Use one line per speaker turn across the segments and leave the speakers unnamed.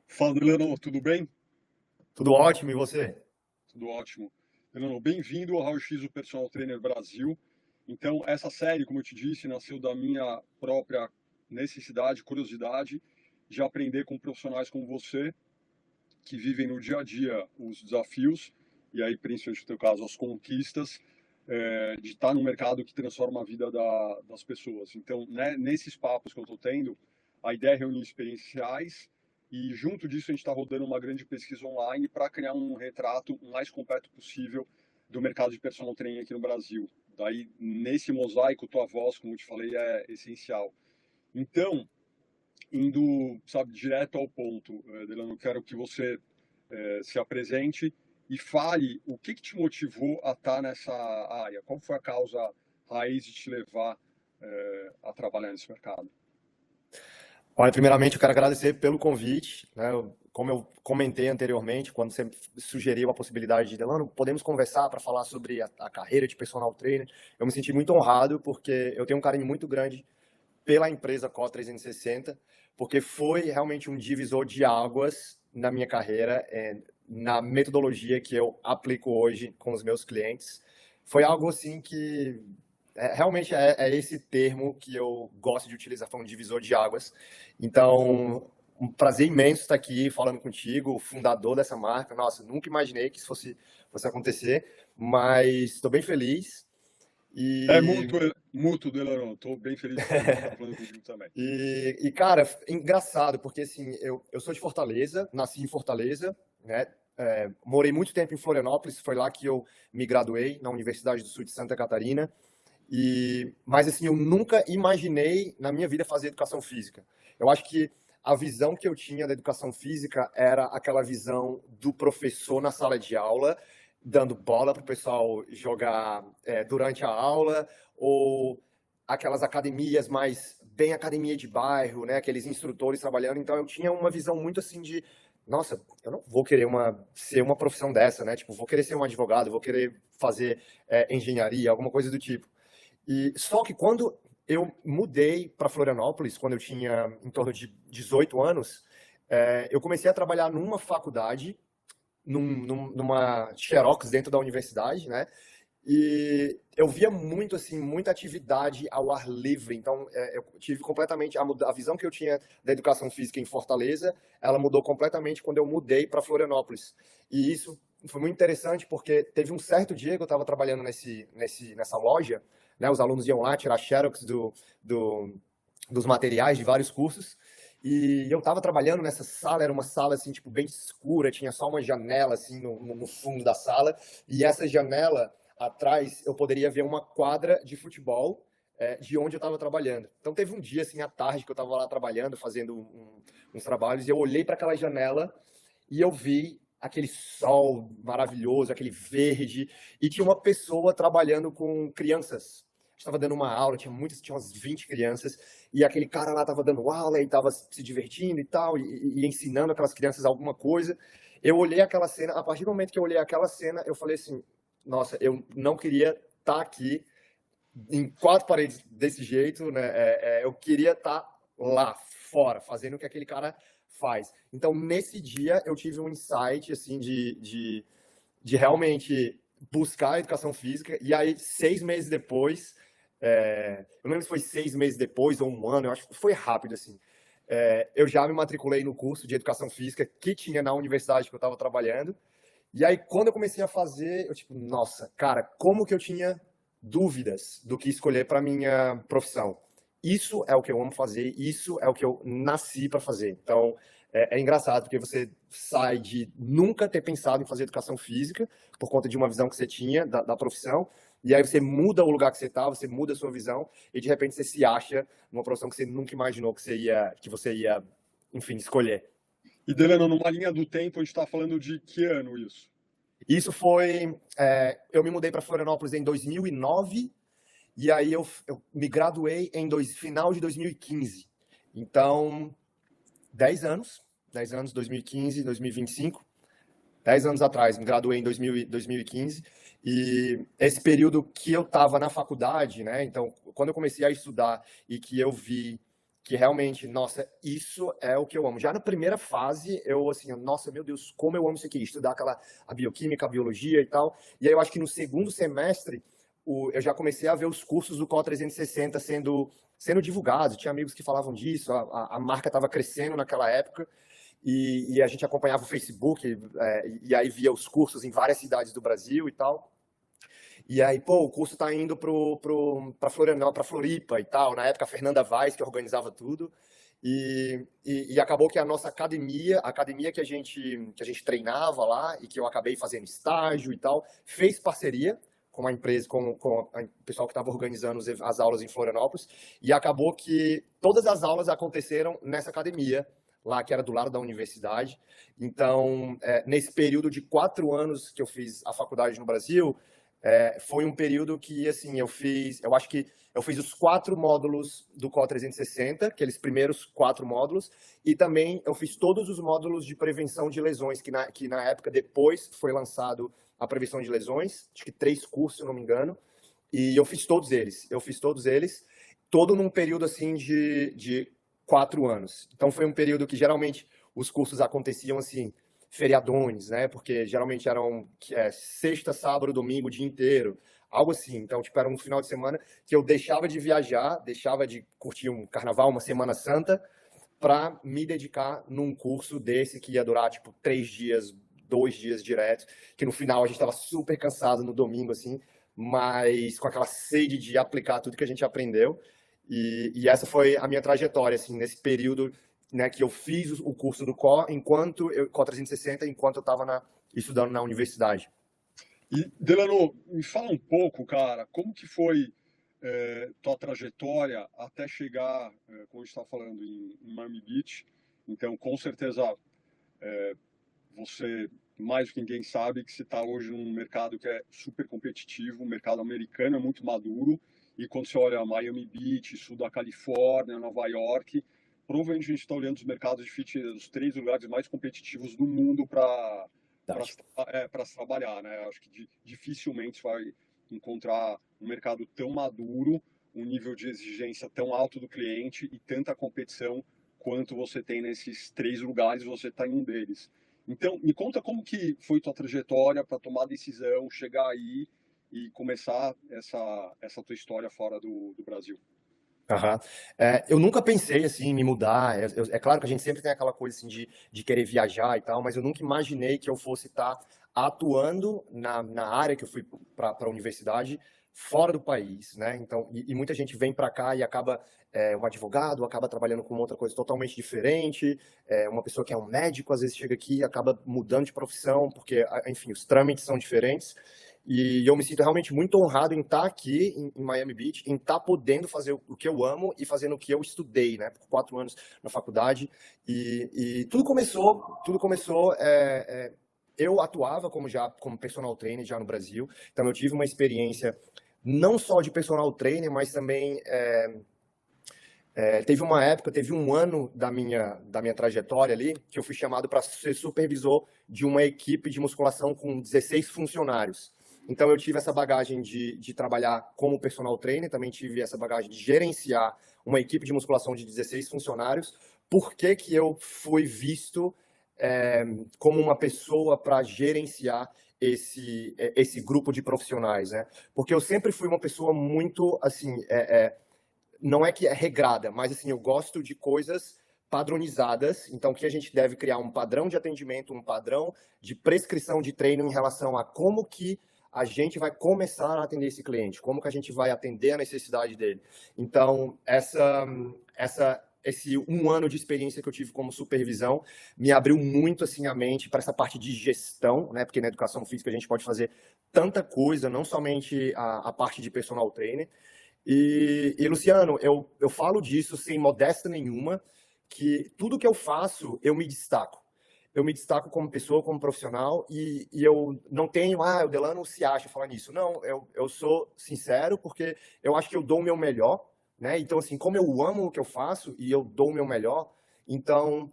Fala, Delano, tudo bem?
Tudo ótimo, e você?
Tudo ótimo. Delano, bem-vindo ao Raio X do Personal Trainer Brasil. Então, essa série, como eu te disse, nasceu da minha própria necessidade, curiosidade de aprender com profissionais como você, que vivem no dia a dia os desafios, e aí, principalmente no teu caso, as conquistas, de estar no mercado que transforma a vida das pessoas. Então, né, nesses papos que eu estou tendo, a ideia é reunir experienciais e, junto disso, a gente está rodando uma grande pesquisa online para criar um retrato o mais completo possível do mercado de personal training aqui no Brasil. Daí, nesse mosaico, tua voz, como eu te falei, é essencial. Então, indo, sabe, direto ao ponto, Delano, quero que você se apresente e fale o que te motivou a estar nessa área. Qual foi a causa raiz de te levar a trabalhar nesse mercado?
Olha, primeiramente eu quero agradecer pelo convite, né? Como eu comentei anteriormente, quando você sugeriu a possibilidade de, Delano, podemos conversar para falar sobre a carreira de personal trainer, eu me senti muito honrado porque eu tenho um carinho muito grande pela empresa CO 360, porque foi realmente um divisor de águas na minha carreira, na metodologia que eu aplico hoje com os meus clientes. Foi algo assim que realmente é esse termo que eu gosto de utilizar, foi um divisor de águas. Então, um prazer imenso estar aqui falando contigo, o fundador dessa marca. Nossa, nunca imaginei que isso fosse acontecer, mas estou bem feliz.
É
E,
mútuo, Delano. Estou bem feliz de estar falando contigo também.
cara, engraçado, porque assim, eu sou de Fortaleza, nasci em Fortaleza, né? Morei muito tempo em Florianópolis, foi lá que eu me graduei, na Universidade do Sul de Santa Catarina. Mas assim, eu nunca imaginei na minha vida fazer educação física. Eu acho que a visão que eu tinha da educação física era aquela visão do professor na sala de aula, dando bola para o pessoal jogar durante a aula, ou aquelas academias mais bem academia de bairro, né? Aqueles instrutores trabalhando. Então eu tinha uma visão muito assim de, nossa, eu não vou querer ser uma profissão dessa, né? Tipo, vou querer ser um advogado, vou querer fazer engenharia, alguma coisa do tipo. E só que quando eu mudei para Florianópolis, quando eu tinha em torno de 18 anos, eu comecei a trabalhar numa faculdade, numa Xerox dentro da universidade, né? E eu via muito, assim, muita atividade ao ar livre. Então, eu tive completamente a visão que eu tinha da educação física em Fortaleza, ela mudou completamente quando eu mudei para Florianópolis. E isso foi muito interessante porque teve um certo dia que eu estava trabalhando nessa loja, né? Os alunos iam lá tirar xerox dos materiais de vários cursos. E eu estava trabalhando nessa sala, era uma sala assim, tipo, bem escura, tinha só uma janela assim no fundo da sala, e essa janela atrás eu poderia ver uma quadra de futebol de onde eu estava trabalhando. Então teve um dia assim à tarde que eu estava lá trabalhando, fazendo uns trabalhos, e eu olhei para aquela janela e eu vi aquele sol maravilhoso, aquele verde, e tinha uma pessoa trabalhando com crianças. Estava dando uma aula, tinha umas 20 crianças, e aquele cara lá estava dando aula e estava se divertindo e tal, e ensinando aquelas crianças alguma coisa. Eu olhei aquela cena, a partir do momento que eu olhei aquela cena, eu falei assim, nossa, eu não queria estar aqui em quatro paredes desse jeito, né? Eu queria estar lá, fora, fazendo o que aquele cara faz. Então, nesse dia, eu tive um insight, assim, de realmente buscar a educação física, e aí, 6 meses depois, eu não lembro se foi 6 meses depois ou um ano, eu acho que foi rápido, assim, eu já me matriculei no curso de educação física que tinha na universidade que eu estava trabalhando, e aí, quando eu comecei a fazer, eu tipo, nossa, cara, como que eu tinha dúvidas do que escolher para minha profissão? Isso é o que eu amo fazer, isso é o que eu nasci para fazer. Então, é engraçado, porque você sai de nunca ter pensado em fazer educação física, por conta de uma visão que você tinha da profissão, e aí você muda o lugar que você está, você muda a sua visão, e de repente você se acha numa profissão que você nunca imaginou que você ia, enfim, escolher.
E, Delano, numa linha do tempo, a gente está falando de que ano isso?
Isso foi. Eu me mudei para Florianópolis em 2009 e aí eu me graduei em final de 2015. Então, 10 anos, 2015, 2025. 10 anos atrás, me graduei em 2015, e esse período que eu estava na faculdade, né? Então, quando eu comecei a estudar e que eu vi que realmente, nossa, isso é o que eu amo. Já na primeira fase, eu assim, nossa, meu Deus, como eu amo isso aqui, estudar a bioquímica, a biologia e tal. E aí eu acho que no segundo semestre, eu já comecei a ver os cursos do CO 360 sendo divulgados. Tinha amigos que falavam disso, a marca estava crescendo naquela época. E a gente acompanhava o Facebook, e aí via os cursos em várias cidades do Brasil e tal. E aí, pô, o curso tá indo pra Florianópolis, pra Floripa e tal. Na época, a Fernanda Vaz, que organizava tudo. E acabou que a nossa academia, a academia que a gente treinava lá e que eu acabei fazendo estágio e tal, fez parceria com a empresa, com o pessoal que estava organizando as aulas em Florianópolis. E acabou que todas as aulas aconteceram nessa academia, lá que era do lado da universidade. Então, nesse período de 4 anos que eu fiz a faculdade no Brasil, foi um período que, assim, eu acho que eu fiz os 4 módulos do CO 360, aqueles primeiros 4 módulos, e também eu fiz todos os módulos de prevenção de lesões, que na época depois foi lançado a prevenção de lesões, acho que 3 cursos, se eu não me engano, e eu fiz todos eles, todo num período, assim, de 4 anos. Então foi um período que geralmente os cursos aconteciam, assim, feriadões, né? Porque geralmente eram sexta, sábado, domingo, o dia inteiro, algo assim. Então, tipo, era um final de semana que eu deixava de viajar, deixava de curtir um carnaval, uma Semana Santa, para me dedicar num curso desse que ia durar, tipo, 3 dias, 2 dias direto, que no final a gente estava super cansado no domingo, assim, mas com aquela sede de aplicar tudo que a gente aprendeu. E essa foi a minha trajetória, assim, nesse período, né, que eu fiz o curso do CO 360, enquanto eu estava estudando na universidade.
E, Delano, me fala um pouco, cara, como que foi tua trajetória até chegar, como a gente está falando, em Miami Beach. Então, com certeza, você, mais do que ninguém, sabe que você está hoje num mercado que é super competitivo, o mercado americano é muito maduro, e quando você olha Miami Beach, sul da Califórnia, Nova York, provavelmente a gente está olhando os mercados de fitness, os 3 lugares mais competitivos do mundo para se trabalhar, né? Acho que dificilmente você vai encontrar um mercado tão maduro, um nível de exigência tão alto do cliente e tanta competição quanto você tem nesses 3 lugares, você está em um deles. Então, me conta como que foi tua trajetória para tomar a decisão, chegar aí e começar essa tua história fora do Brasil.
Aham. Eu nunca pensei assim em me mudar. É claro que a gente sempre tem aquela coisa assim de querer viajar e tal, mas eu nunca imaginei que eu fosse estar atuando na área que eu fui para a universidade fora do país, né? Então, e muita gente vem para cá e acaba um advogado, acaba trabalhando com outra coisa totalmente diferente. Uma pessoa que é um médico às vezes chega aqui e acaba mudando de profissão porque, enfim, os trâmites são diferentes. E eu me sinto realmente muito honrado em estar aqui em Miami Beach, em estar podendo fazer o que eu amo e fazendo o que eu estudei, né? Por 4 anos na faculdade. E tudo começou. Eu atuava como personal trainer já no Brasil, então eu tive uma experiência não só de personal trainer, mas também teve um ano da minha trajetória ali que eu fui chamado para ser supervisor de uma equipe de musculação com 16 funcionários. Então, eu tive essa bagagem de trabalhar como personal trainer, também tive essa bagagem de gerenciar uma equipe de musculação de 16 funcionários. Por que que eu fui visto como uma pessoa para gerenciar esse grupo de profissionais, né? Porque eu sempre fui uma pessoa muito, assim, não é que é regrada, mas assim, eu gosto de coisas padronizadas, então que a gente deve criar um padrão de atendimento, um padrão de prescrição de treino em relação a como que a gente vai começar a atender esse cliente, como que a gente vai atender a necessidade dele. Então, esse 1 ano de experiência que eu tive como supervisão me abriu muito assim a mente para essa parte de gestão, né? Porque na educação física a gente pode fazer tanta coisa, não somente a parte de personal trainer. E Luciano, eu falo disso sem modéstia nenhuma, que tudo que eu faço, eu me destaco. Eu me destaco como pessoa, como profissional, e eu não tenho, o Delano se acha falar nisso. Não, eu sou sincero, porque eu acho que eu dou o meu melhor, né? Então, assim, como eu amo o que eu faço e eu dou o meu melhor, então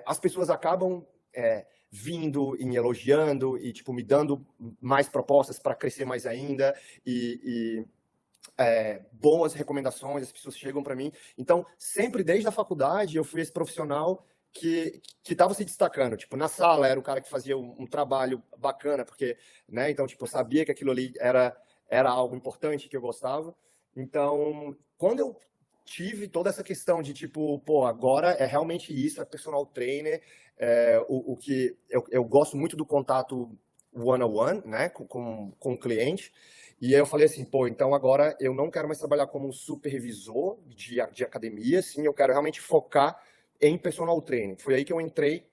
as pessoas acabam vindo e me elogiando e, tipo, me dando mais propostas para crescer mais ainda e boas recomendações, as pessoas chegam para mim. Então, sempre desde a faculdade, eu fui esse profissional que estava se destacando. Tipo, na sala era o cara que fazia um trabalho bacana, porque, né, então, tipo, eu sabia que aquilo ali era algo importante, que eu gostava. Então, quando eu tive toda essa questão de, tipo, pô, agora é realmente isso, é personal trainer, o que eu gosto muito do contato one-on-one, né, com o cliente. E aí eu falei assim, pô, então agora eu não quero mais trabalhar como um supervisor de academia, assim, eu quero realmente focar em personal training. Foi aí que eu entrei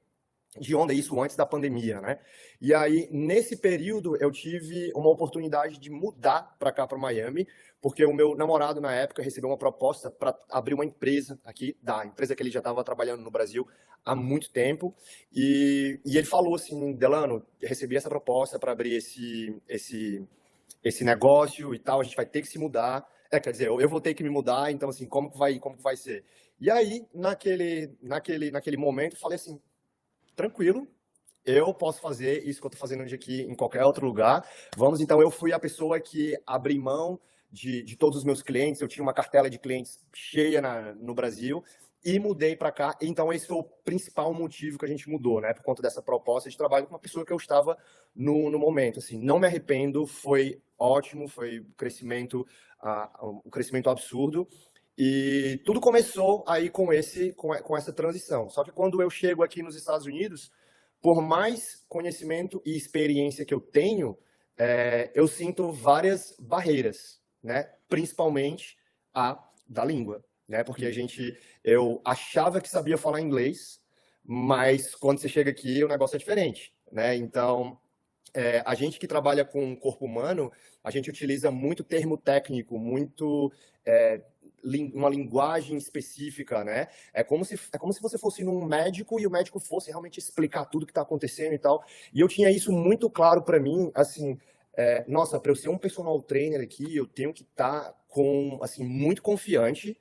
de onda, isso antes da pandemia, né? E aí, nesse período, eu tive uma oportunidade de mudar para cá, para Miami, porque o meu namorado, na época, recebeu uma proposta para abrir uma empresa aqui, da empresa que ele já estava trabalhando no Brasil há muito tempo, e ele falou assim, Delano, recebi essa proposta para abrir esse negócio e tal, a gente vai ter que se mudar. Quer dizer, eu vou ter que me mudar, então, assim, como que vai ser? E aí, naquele momento, eu falei assim, tranquilo, eu posso fazer isso que eu estou fazendo hoje aqui em qualquer outro lugar. Vamos, então, eu fui a pessoa que abri mão de todos os meus clientes, eu tinha uma cartela de clientes cheia no Brasil, e mudei para cá. Então, esse foi o principal motivo que a gente mudou, né? Por conta dessa proposta de trabalho com uma pessoa que eu estava no momento. Assim, não me arrependo, foi ótimo, foi um crescimento absurdo. E tudo começou aí com essa transição. Só que quando eu chego aqui nos Estados Unidos, por mais conhecimento e experiência que eu tenho, eu sinto várias barreiras, né? Principalmente a da língua, né? Porque eu achava que sabia falar inglês, mas quando você chega aqui o negócio é diferente, né? Então, a gente que trabalha com o corpo humano, a gente utiliza muito termo técnico, muito uma linguagem específica, né? É como se você fosse num médico e o médico fosse realmente explicar tudo que está acontecendo e tal. E eu tinha isso muito claro para mim, assim, nossa, para eu ser um personal trainer aqui, eu tenho que estar assim, muito confiante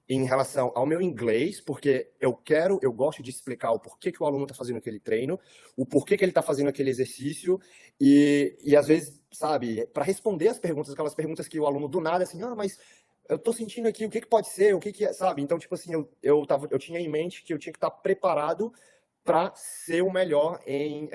em relação ao meu inglês, porque eu gosto de explicar o porquê que o aluno está fazendo aquele treino, o porquê que ele está fazendo aquele exercício, e às vezes, sabe, para responder as perguntas, aquelas perguntas que o aluno do nada, assim, mas eu tô sentindo aqui, o que pode ser, o que é, sabe? Então, tipo assim, eu tinha em mente que eu tinha que estar preparado para ser o melhor em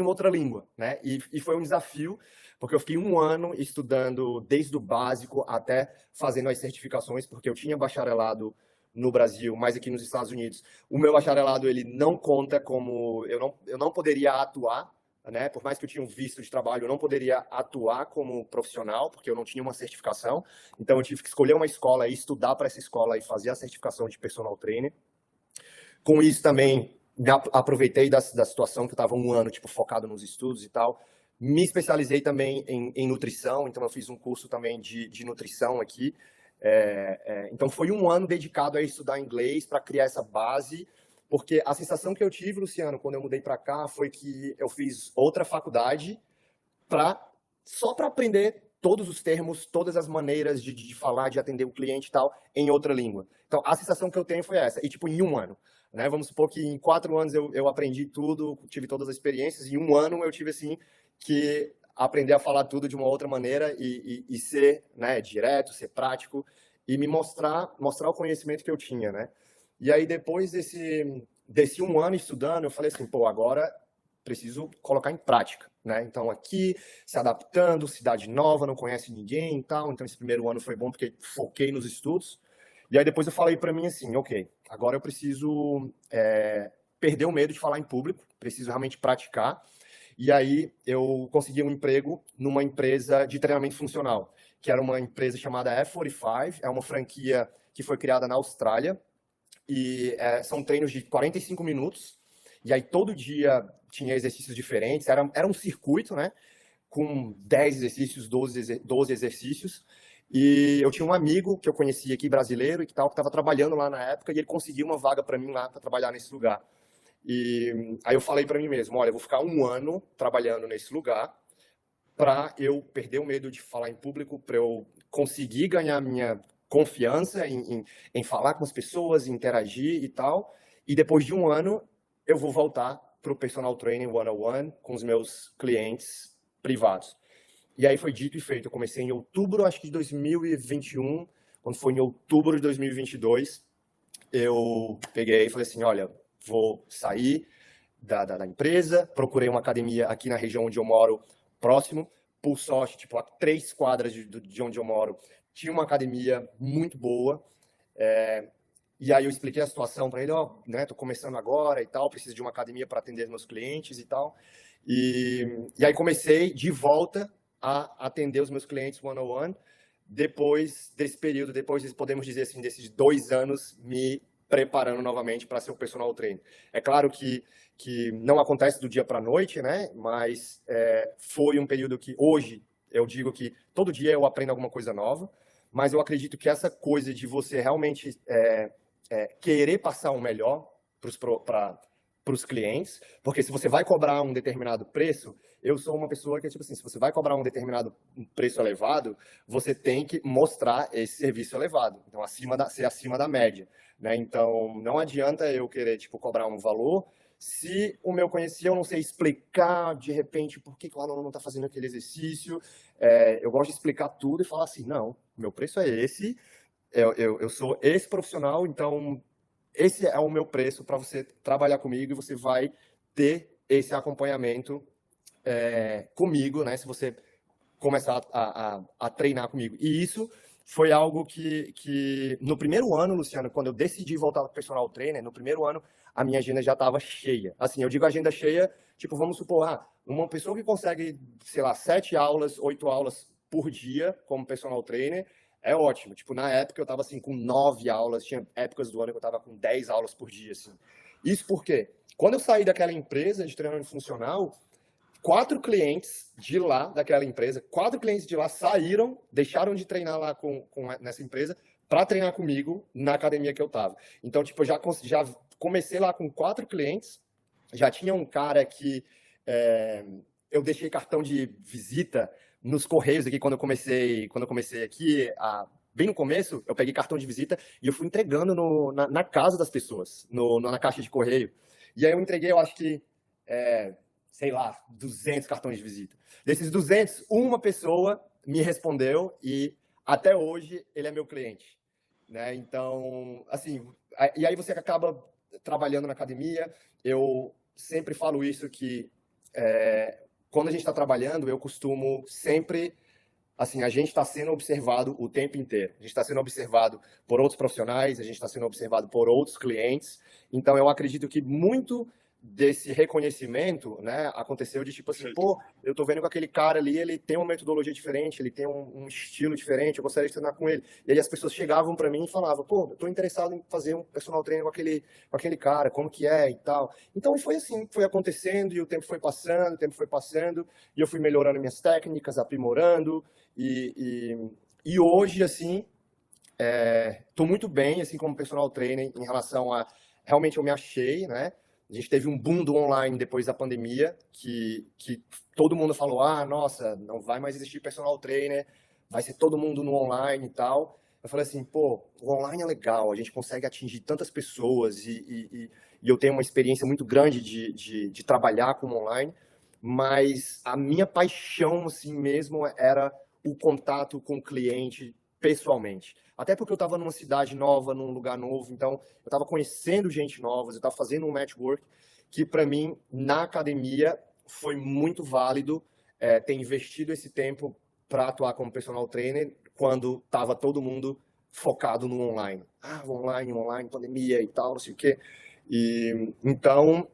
outra língua, né? E foi um desafio, porque eu fiquei um ano estudando desde o básico até fazendo as certificações, porque eu tinha bacharelado no Brasil, mas aqui nos Estados Unidos, o meu bacharelado ele não conta como eu não poderia atuar, né? Por mais que eu tinha um visto de trabalho, eu não poderia atuar como profissional, porque eu não tinha uma certificação. Então eu tive que escolher uma escola e estudar para essa escola e fazer a certificação de personal trainer. Com isso também aproveitei da situação que eu estava um ano tipo focado nos estudos e tal. Me especializei também em nutrição, então eu fiz um curso também de nutrição aqui. Então foi um ano dedicado a estudar inglês para criar essa base, porque a sensação que eu tive, Luciano, quando eu mudei para cá, foi que eu fiz outra faculdade só para aprender todos os termos, todas as maneiras de falar, de atender o cliente e tal, em outra língua. Então, a sensação que eu tenho foi essa. E, tipo, em um ano. Né? Vamos supor que em 4 anos eu aprendi tudo, tive todas as experiências, e em um ano eu tive, assim, que aprender a falar tudo de uma outra maneira e ser, né, direto, ser prático, e me mostrar o conhecimento que eu tinha, né? E aí, depois desse um ano estudando, eu falei assim, pô, agora preciso colocar em prática, né? Então, aqui, se adaptando, cidade nova, não conhece ninguém e tal. Então, esse primeiro ano foi bom porque foquei nos estudos. E aí, depois eu falei para mim assim, ok, agora eu preciso perder o medo de falar em público, preciso realmente praticar. E aí, eu consegui um emprego numa empresa de treinamento funcional, que era uma empresa chamada F45, é uma franquia que foi criada na Austrália, e são treinos de 45 minutos, e aí todo dia tinha exercícios diferentes, era um circuito, né, com 10 exercícios, 12 exercícios, e eu tinha um amigo que eu conhecia aqui, brasileiro, e que estava trabalhando lá na época, e ele conseguiu uma vaga para mim lá, para trabalhar nesse lugar. E aí eu falei para mim mesmo, olha, eu vou ficar um ano trabalhando nesse lugar, para eu perder o medo de falar em público, para eu conseguir ganhar minha confiança em falar com as pessoas, interagir e tal. E depois de um ano, eu vou voltar para o personal training one-on-one com os meus clientes privados. E aí foi dito e feito. Eu comecei em outubro, acho que de 2021. Quando foi em outubro de 2022, eu peguei e falei assim, olha, vou sair da empresa, procurei uma academia aqui na região onde eu moro, próximo, por sorte, tipo, a 3 quadras de onde eu moro, tinha uma academia muito boa, e aí eu expliquei a situação para ele, ó, né, tô começando agora e tal, preciso de uma academia para atender meus clientes e tal, e aí comecei de volta a atender os meus clientes one-on-one, depois desse período, podemos dizer assim, desses 2 anos me preparando novamente para ser um personal trainer. É claro que não acontece do dia para a noite, né? Mas foi um período que hoje eu digo que todo dia eu aprendo alguma coisa nova, mas eu acredito que essa coisa de você realmente querer passar o melhor para os clientes, porque se você vai cobrar um determinado preço, eu sou uma pessoa que, tipo assim, se você vai cobrar um determinado preço elevado, você tem que mostrar esse serviço elevado, então ser acima da média, né? Então, não adianta eu querer, tipo, cobrar um valor se o meu conhecido, eu não sei explicar, de repente, por que o aluno não está fazendo aquele exercício. Eu gosto de explicar tudo e falar assim, não, meu preço é esse, eu sou esse profissional, então esse é o meu preço para você trabalhar comigo e você vai ter esse acompanhamento comigo, né? Se você começar a treinar comigo. E isso foi algo que no primeiro ano, Luciano, quando eu decidi voltar para personal trainer, no primeiro ano a minha agenda já estava cheia. Assim, eu digo agenda cheia, tipo, vamos supor, uma pessoa que consegue, sei lá, 7 aulas, 8 aulas por dia como personal trainer, é ótimo. Tipo, na época eu estava assim com 9 aulas, tinha épocas do ano que eu estava com 10 aulas por dia, assim. Isso porque quando eu saí daquela empresa de treinamento funcional, 4 clientes de lá, daquela empresa, 4 clientes de lá saíram, deixaram de treinar lá nessa empresa para treinar comigo na academia que eu tava. Então, tipo, eu já comecei lá com 4 clientes, já tinha um cara que eu deixei cartão de visita nos correios aqui quando eu comecei aqui, bem no começo, eu peguei cartão de visita e eu fui entregando na casa das pessoas, na caixa de correio. E aí eu entreguei, eu acho que sei lá, 200 cartões de visita. Desses 200, uma pessoa me respondeu e até hoje ele é meu cliente, né? Então, assim, e aí você acaba trabalhando na academia. Eu sempre falo isso que quando a gente está trabalhando, eu costumo sempre assim, a gente está sendo observado o tempo inteiro. A gente está sendo observado por outros profissionais, a gente está sendo observado por outros clientes. Então, eu acredito que muito desse reconhecimento, né, aconteceu de tipo assim, pô, eu tô vendo que aquele cara ali, ele tem uma metodologia diferente, ele tem um estilo diferente, eu gostaria de treinar com ele. E aí as pessoas chegavam para mim e falavam, pô, eu tô interessado em fazer um personal trainer com aquele cara, como que é e tal. Então foi assim, foi acontecendo e o tempo foi passando, e eu fui melhorando minhas técnicas, aprimorando, e hoje, assim, tô muito bem, assim, como personal trainer em relação a... Realmente eu me achei, né? A gente teve um boom do online depois da pandemia, que todo mundo falou, nossa, não vai mais existir personal trainer, vai ser todo mundo no online e tal. Eu falei assim, pô, o online é legal, a gente consegue atingir tantas pessoas e eu tenho uma experiência muito grande de trabalhar com online, mas a minha paixão, assim mesmo, era o contato com o cliente pessoalmente. Até porque eu estava numa cidade nova, num lugar novo, então eu estava conhecendo gente nova, eu estava fazendo um network que, para mim, na academia, foi muito válido ter investido esse tempo para atuar como personal trainer quando estava todo mundo focado no online. Online, pandemia e tal, não sei o quê. E, então,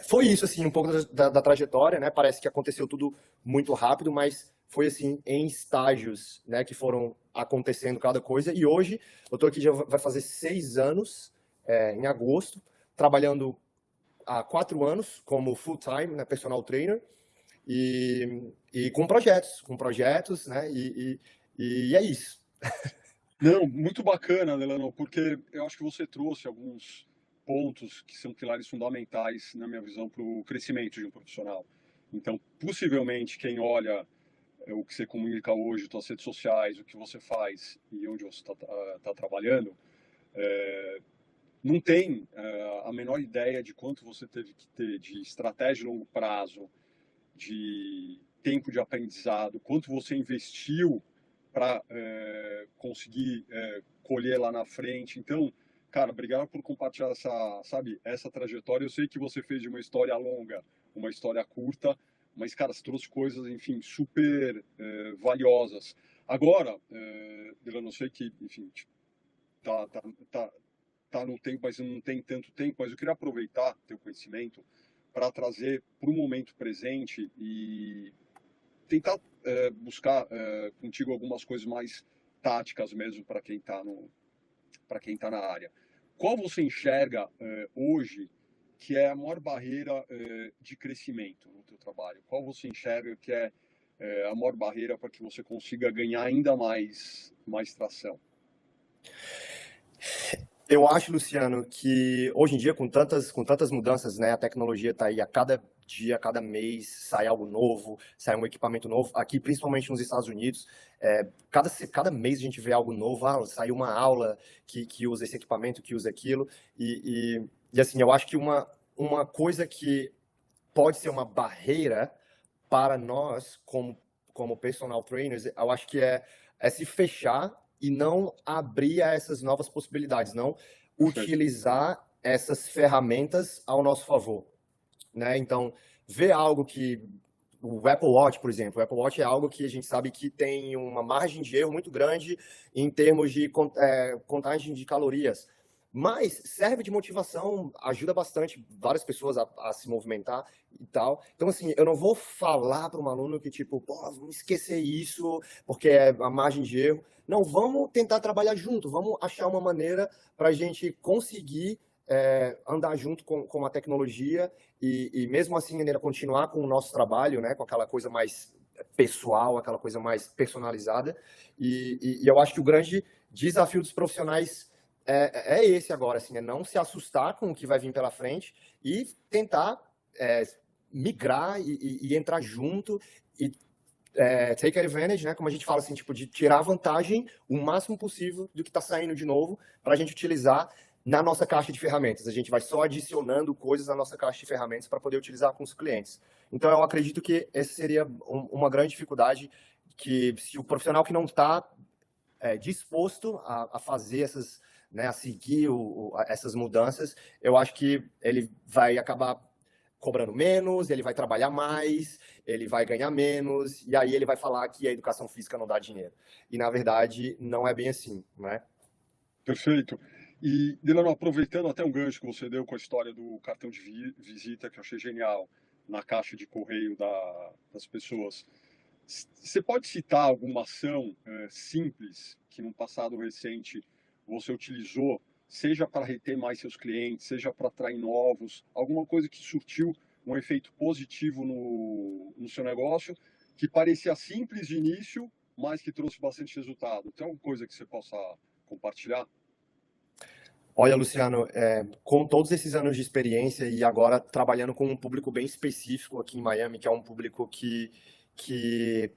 foi isso, assim, um pouco da trajetória, né? Parece que aconteceu tudo muito rápido, mas foi, assim, em estágios, né, que foram acontecendo cada coisa. E hoje, eu tô aqui, já vai fazer 6 anos, em agosto, trabalhando há 4 anos como full-time, né, personal trainer, e com projetos, né, e é isso.
Não, muito bacana, Delano, porque eu acho que você trouxe alguns pontos que são pilares fundamentais, na minha visão, para o crescimento de um profissional. Então, possivelmente, quem olha o que você comunica hoje, suas redes sociais, o que você faz e onde você está trabalhando, não tem a menor ideia de quanto você teve que ter de estratégia de longo prazo, de tempo de aprendizado, quanto você investiu para conseguir colher lá na frente. Então, cara, obrigado por compartilhar essa trajetória. Eu sei que você fez de uma história longa, uma história curta, mas, cara, você trouxe coisas, enfim, super valiosas. Agora, Delano, eu sei que, enfim, tá, tá, tá, tá no tempo, mas não tem tanto tempo, mas eu queria aproveitar teu conhecimento para trazer para o momento presente e tentar buscar contigo algumas coisas mais táticas mesmo para quem tá na área. Qual você enxerga hoje que é a maior barreira de crescimento no teu trabalho? Qual você enxerga que é a maior barreira para que você consiga ganhar ainda mais tração?
Eu acho, Luciano, que hoje em dia, com tantas mudanças, né, a tecnologia está aí a cada dia, a cada mês, sai algo novo, sai um equipamento novo. Aqui, principalmente nos Estados Unidos, cada mês a gente vê algo novo. Ah, saiu uma aula que usa esse equipamento, que usa aquilo. E assim, eu acho que uma coisa que pode ser uma barreira para nós, como personal trainers, eu acho que é se fechar e não abrir a essas novas possibilidades, não
Perfeito.
utilizar essas ferramentas ao nosso favor, né? Então, ver algo que o Apple Watch, por exemplo, o Apple Watch é algo que a gente sabe que tem uma margem de erro muito grande em termos de contagem de calorias. Mas serve de motivação, ajuda bastante várias pessoas a se movimentar e tal. Então, assim, eu não vou falar para um aluno que, tipo, pô, vamos esquecer isso, porque é a margem de erro. Não, vamos tentar trabalhar junto, vamos achar uma maneira para a gente conseguir andar junto com a tecnologia e mesmo assim ainda continuar com o nosso trabalho, né, com aquela coisa mais pessoal, aquela coisa mais personalizada. E eu acho que o grande desafio dos profissionais é esse agora, assim, é não se assustar com o que vai vir pela frente e tentar migrar e entrar junto e take advantage, né, como a gente fala assim, tipo, de tirar vantagem o máximo possível do que está saindo de novo para a gente utilizar na nossa caixa de ferramentas. A gente vai só adicionando coisas na nossa caixa de ferramentas para poder utilizar com os clientes. Então, eu acredito que essa seria uma grande dificuldade, que se o profissional que não está disposto a fazer essas, né, a seguir essas mudanças, eu acho que ele vai acabar cobrando menos, ele vai trabalhar mais, ele vai ganhar menos, e aí ele vai falar que a educação física não dá dinheiro. E, na verdade, não é bem assim, né?
Perfeito. E, Delano, aproveitando até um gancho que você deu com a história do cartão de visita, que eu achei genial, na caixa de correio das pessoas, você pode citar alguma ação simples que, num passado recente, você utilizou, seja para reter mais seus clientes, seja para atrair novos, alguma coisa que surtiu um efeito positivo no seu negócio, que parecia simples de início, mas que trouxe bastante resultado? Tem alguma coisa que você possa compartilhar?
Olha, Luciano, com todos esses anos de experiência e agora trabalhando com um público bem específico aqui em Miami, que é um público que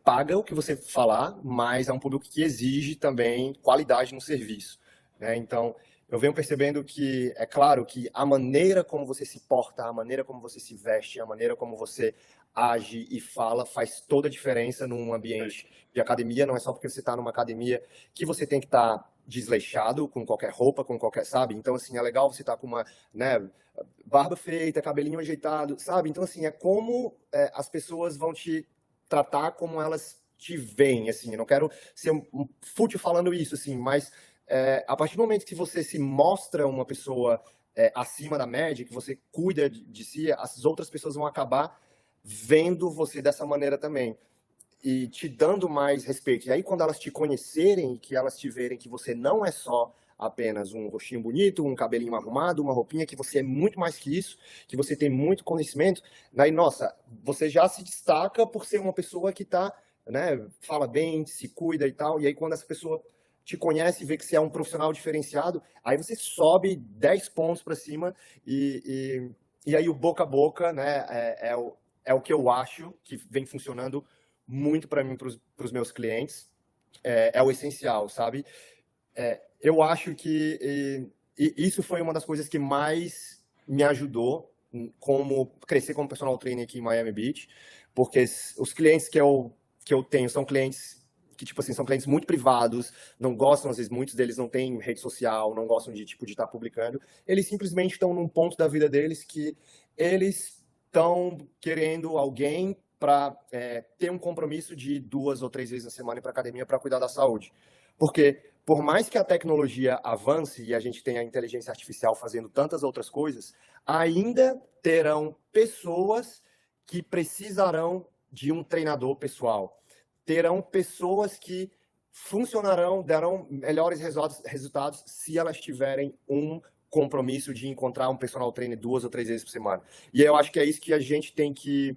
paga o que você falar, mas é um público que exige também qualidade no serviço, né? Então, eu venho percebendo que, é claro que a maneira como você se porta, a maneira como você se veste, a maneira como você age e fala faz toda a diferença num ambiente de academia. Não é só porque você está numa academia que você tem que estar desleixado com qualquer roupa, com qualquer, sabe? Então, assim, é legal você estar com uma, né, barba feita, cabelinho ajeitado, sabe? Então, assim, é como as pessoas vão te tratar como elas te veem, assim. Eu não quero ser um fútil falando isso, assim, mas a partir do momento que você se mostra uma pessoa acima da média, que você cuida de si, as outras pessoas vão acabar vendo você dessa maneira também e te dando mais respeito. E aí, quando elas te conhecerem, que elas te verem que você não é só apenas um rostinho bonito, um cabelinho arrumado, uma roupinha, que você é muito mais que isso, que você tem muito conhecimento, daí, nossa, você já se destaca por ser uma pessoa que tá, né, fala bem, se cuida e tal, e aí quando essa pessoa te conhece e vê que você é um profissional diferenciado, aí você sobe 10 pontos para cima e aí o boca a boca, né, é o que eu acho que vem funcionando muito para mim, para os meus clientes, é o essencial, sabe? Eu acho que e isso foi uma das coisas que mais me ajudou como crescer como personal trainer aqui em Miami Beach, porque os clientes que eu tenho são clientes que, tipo assim, são clientes muito privados, não gostam, às vezes, muitos deles não têm rede social, não gostam de, tipo, de estar publicando. Eles simplesmente estão num ponto da vida deles que eles estão querendo alguém para ter um compromisso de 2 ou 3 vezes na semana para academia para cuidar da saúde. Porque, por mais que a tecnologia avance e a gente tenha a inteligência artificial fazendo tantas outras coisas, ainda terão pessoas que precisarão de um treinador pessoal. Terão pessoas que funcionarão, darão melhores resultados se elas tiverem um compromisso de encontrar um personal trainer 2 ou 3 vezes por semana. E eu acho que é isso que a gente tem que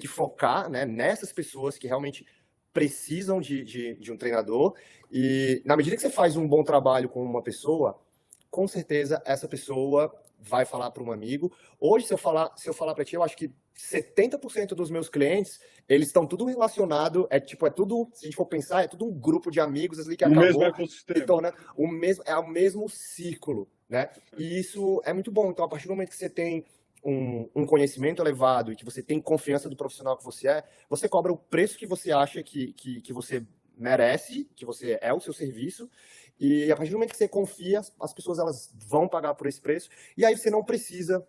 focar, né, nessas pessoas que realmente precisam de um treinador. E na medida que você faz um bom trabalho com uma pessoa, com certeza essa pessoa vai falar para um amigo. Hoje, se eu falar para ti, eu acho que 70% dos meus clientes, eles estão tudo relacionado, é tudo, se a gente for pensar, é tudo um grupo de amigos ali que
No mesmo
acabou se
ecossistema.
tornando o mesmo círculo, né? E isso é muito bom. Então, a partir do momento que você tem um conhecimento elevado e que você tem confiança do profissional que você cobra o preço que você acha que você merece, que você é o seu serviço, e a partir do momento que você confia, as pessoas elas vão pagar por esse preço, e aí você não precisa,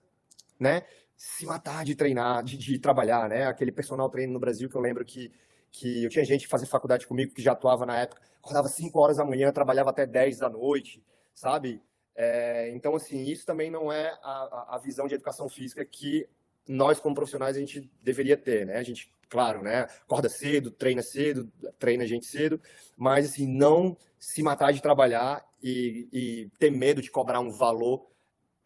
né, se matar de treinar, de trabalhar, né? Aquele personal trainer no Brasil que eu lembro que eu tinha gente que fazia faculdade comigo que já atuava na época, acordava 5 horas da manhã, trabalhava até 10 da noite, sabe? Então, assim, isso também não é a visão de educação física que nós, como profissionais, a gente deveria ter, né? A gente, claro, né? Acorda cedo, treina a gente cedo, mas, assim, não se matar de trabalhar e ter medo de cobrar um valor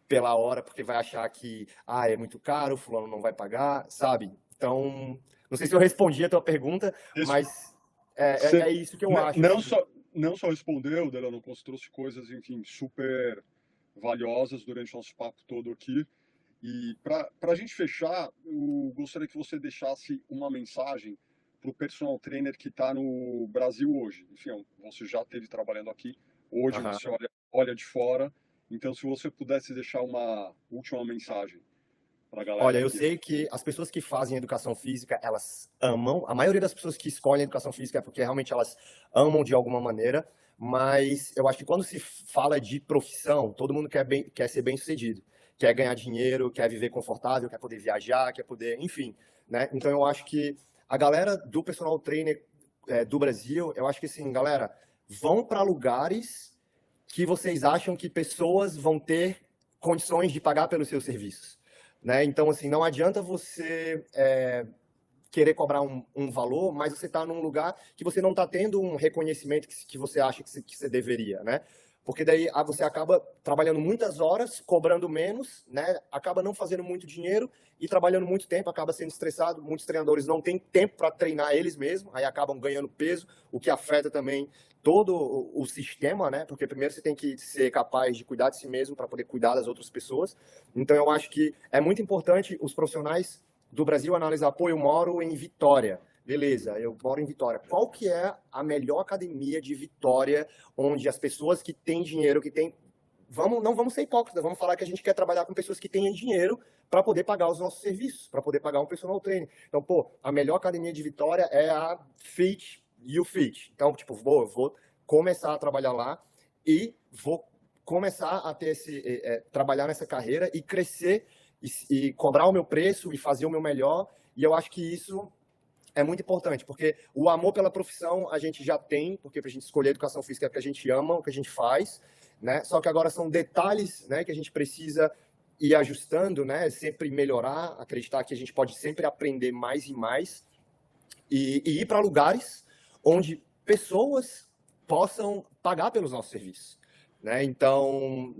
pela hora, porque vai achar que, é muito caro, o fulano não vai pagar, sabe? Então, não sei se eu respondi a tua pergunta,
Isso,
mas
você
é isso que eu acho, assim.
não só respondeu, Delano, como você trouxe coisas, enfim, super valiosas durante o nosso papo todo aqui. E para a gente fechar, eu gostaria que você deixasse uma mensagem para o personal trainer que está no Brasil hoje. Enfim, você já esteve trabalhando aqui, hoje
Aham.
você olha de fora. Então, se você pudesse deixar uma última mensagem para a galera
Olha, eu
aqui.
sei que as pessoas que fazem educação física, elas amam. A maioria das pessoas que escolhem educação física é porque realmente elas amam de alguma maneira. Mas eu acho que quando se fala de profissão, todo mundo quer ser bem-sucedido. Quer ganhar dinheiro, quer viver confortável, quer poder viajar, quer poder, enfim, né? Então eu acho que a galera do personal trainer do Brasil, eu acho que assim, galera, vão para lugares que vocês acham que pessoas vão ter condições de pagar pelos seus serviços, né? Então, assim, não adianta você querer cobrar um valor, mas você está num lugar que você não está tendo um reconhecimento que você acha que você deveria, né? Porque daí você acaba trabalhando muitas horas, cobrando menos, né? Acaba não fazendo muito dinheiro e trabalhando muito tempo, acaba sendo estressado. Muitos treinadores não têm tempo para treinar eles mesmos, aí acabam ganhando peso, o que afeta também todo o sistema, né? Porque primeiro você tem que ser capaz de cuidar de si mesmo para poder cuidar das outras pessoas. Então eu acho que é muito importante os profissionais do Brasil analisar, pô, eu moro em Vitória. Beleza, eu moro em Vitória. Qual que é a melhor academia de Vitória, onde as pessoas que têm dinheiro, que têm... não vamos ser hipócritas, vamos falar que a gente quer trabalhar com pessoas que têm dinheiro para poder pagar os nossos serviços, para poder pagar um personal trainer. Então, pô, a melhor academia de Vitória é a Fit, YouFit. Então, tipo, eu vou começar a trabalhar lá e vou começar a ter trabalhar nessa carreira e crescer e cobrar o meu preço e fazer o meu melhor. E eu acho que isso é muito importante, porque o amor pela profissão a gente já tem, porque para a gente escolher a educação física é porque a gente ama o que a gente faz, né? Só que agora são detalhes, né, que a gente precisa ir ajustando, né? Sempre melhorar, acreditar que a gente pode sempre aprender mais e mais e ir para lugares onde pessoas possam pagar pelos nossos serviços, né? Então,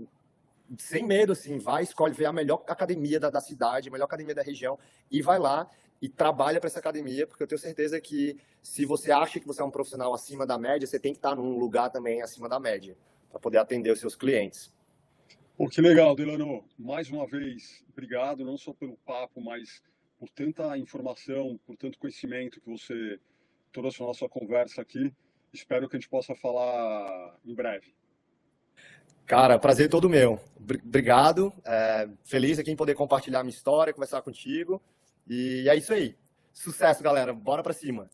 sem medo, assim, vai, escolhe, vê a melhor academia da cidade, a melhor academia da região, e vai lá e trabalha para essa academia, porque eu tenho certeza que se você acha que você é um profissional acima da média, você tem que estar num lugar também acima da média, para poder atender os seus clientes.
Pô, que legal, Delano. Mais uma vez, obrigado, não só pelo papo, mas por tanta informação, por tanto conhecimento que você trouxe na nossa conversa aqui. Espero que a gente possa falar em breve.
Cara, prazer todo meu. Obrigado. Feliz aqui em poder compartilhar minha história, conversar contigo. E é isso aí. Sucesso, galera. Bora pra cima.